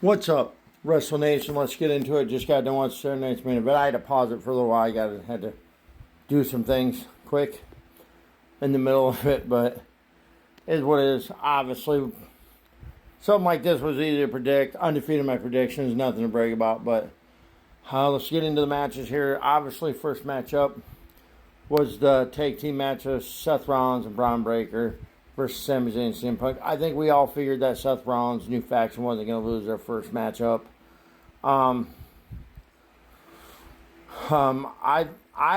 What's up, Wrestle Nation? Let's get into it. Just got done watching Saturday Night's main event. I had to pause it for a little while. Had to do some things quick in the middle of it, but it is what it is. Obviously, something like this was easy to predict. Undefeated my predictions, nothing to brag about. But let's get into the matches here. Obviously, first matchup was the tag team match of Seth Rollins and Bron Breakker versus Sami Zayn and CM Punk. I think we all figured that Seth Rollins' new faction wasn't going to lose their first matchup. I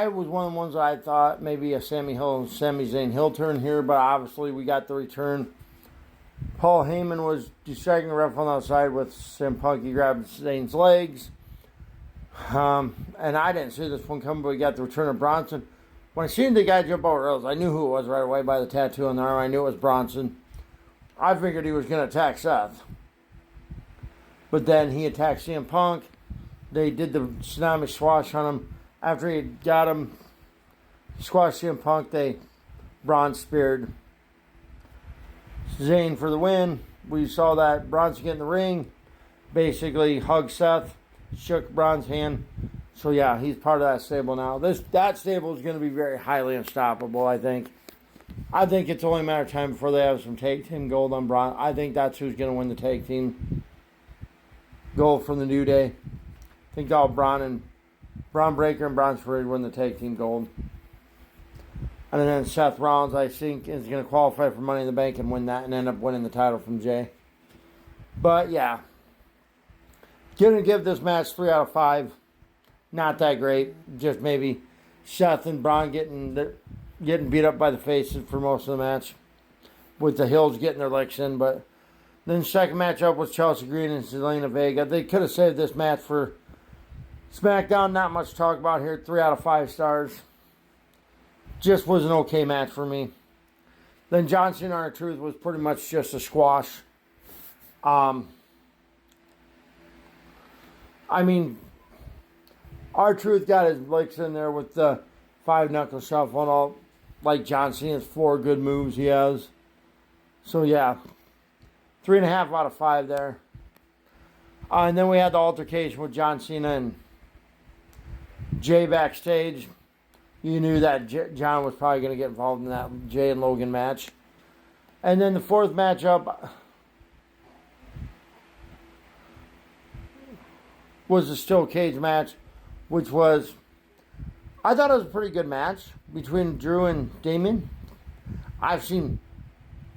was one of the ones that I thought maybe a Sami Zayn heel turn here, but obviously we got the return. Paul Heyman was distracting the ref on the outside with CM Punk. He grabbed Zayn's legs. And I didn't see this one coming, but we got the return of Bronson. When I seen the guy jump over rails, I knew who it was right away by the tattoo on the arm. I knew it was Bronson. I figured he was going to attack Seth. But then he attacked CM Punk. They did the tsunami squash on him. After he got him, squashed CM Punk, they Braun speared Zayn for the win. We saw that Bronson get in the ring, basically hugged Seth, shook Braun's hand. So yeah, he's part of that stable now. That stable is going to be very highly unstoppable, I think. I think it's only a matter of time before they have some tag team gold on Braun. I think that's who's going to win the tag team gold from the New Day. I think all Bron Breakker and Bron Breakker win the tag team gold. And then Seth Rollins, I think, is going to qualify for Money in the Bank and win that and end up winning the title from Jay. But yeah, going to give this match 3 out of 5. Not that great. Just maybe Seth and Braun getting beat up by the faces for most of the match, with the Hills getting their licks in. But then second matchup was Chelsea Green and Zelina Vega. They could have saved this match for SmackDown. Not much to talk about here. 3 out of 5 stars. Just was an okay match for me. Then John Cena R-Truth was pretty much just a squash. I mean, R-Truth got his licks in there with the 5-knuckle shuffle and all, like John Cena's 4 good moves he has. So yeah, 3.5 out of 5 there. And then we had the altercation with John Cena and Jay backstage. You knew that John was probably going to get involved in that Jay and Logan match. And then the fourth matchup was the steel cage match, which was, I thought it was a pretty good match between Drew and Damien. I've seen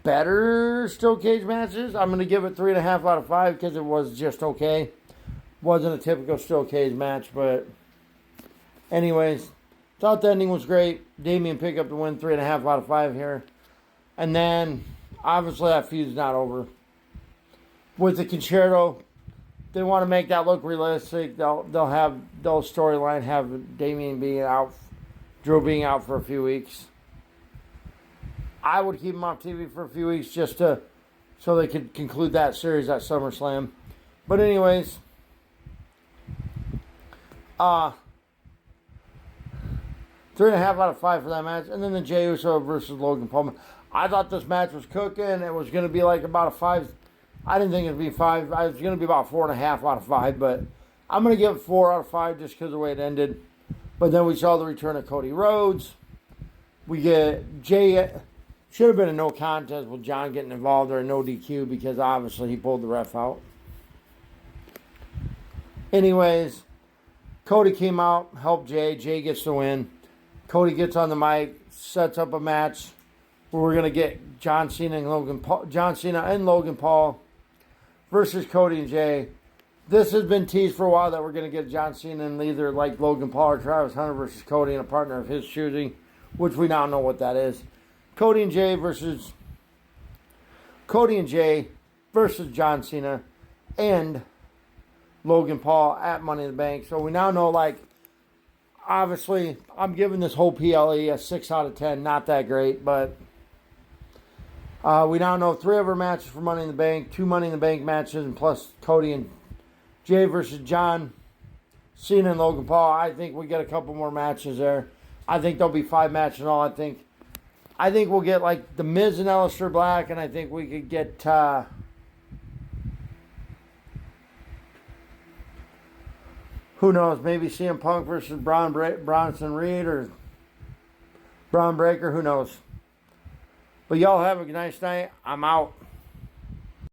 better steel cage matches. I'm going to give it 3.5 out of 5 because it was just okay. Wasn't a typical steel cage match, but anyways, thought the ending was great. Damien picked up the win, 3.5 out of 5 here. And then, obviously, that feud's not over. With the Concerto, they want to make that look realistic. They'll storyline have Damien being out, Drew being out for a few weeks. I would keep him off TV for a few weeks just so they could conclude that series at SummerSlam. But anyways, 3.5 out of 5 for that match. And then the Jey Uso versus Logan Paul. I thought this match was cooking. It was going to be like about a 5. I didn't think it would be 5. I was going to be about 4.5 out of 5. But I'm going to give it 4 out of 5 just because of the way it ended. But then we saw the return of Cody Rhodes. We get Jay. Should have been a no contest with John getting involved, or a no DQ, because obviously he pulled the ref out. Anyways, Cody came out, helped Jay. Jay gets the win. Cody gets on the mic, sets up a match where we're going to get John Cena and Logan Paul versus Cody and Jay. This has been teased for a while that we're going to get John Cena and either like Logan Paul or Travis Hunter versus Cody and a partner of his choosing, which we now know what that is. Cody and Jay versus John Cena and Logan Paul at Money in the Bank. So we now know, like, obviously, I'm giving this whole PLE a 6 out of 10. Not that great, but we now know 3 other matches for Money in the Bank, 2 Money in the Bank matches, and plus Cody and Jay versus John Cena and Logan Paul. I think we get a couple more matches there. I think there'll be 5 matches in all. I think we'll get like The Miz and Aleister Black, and I think we could get Who knows? Maybe CM Punk versus Bronson Reed or Braun Breaker. Who knows? But y'all have a nice night. I'm out.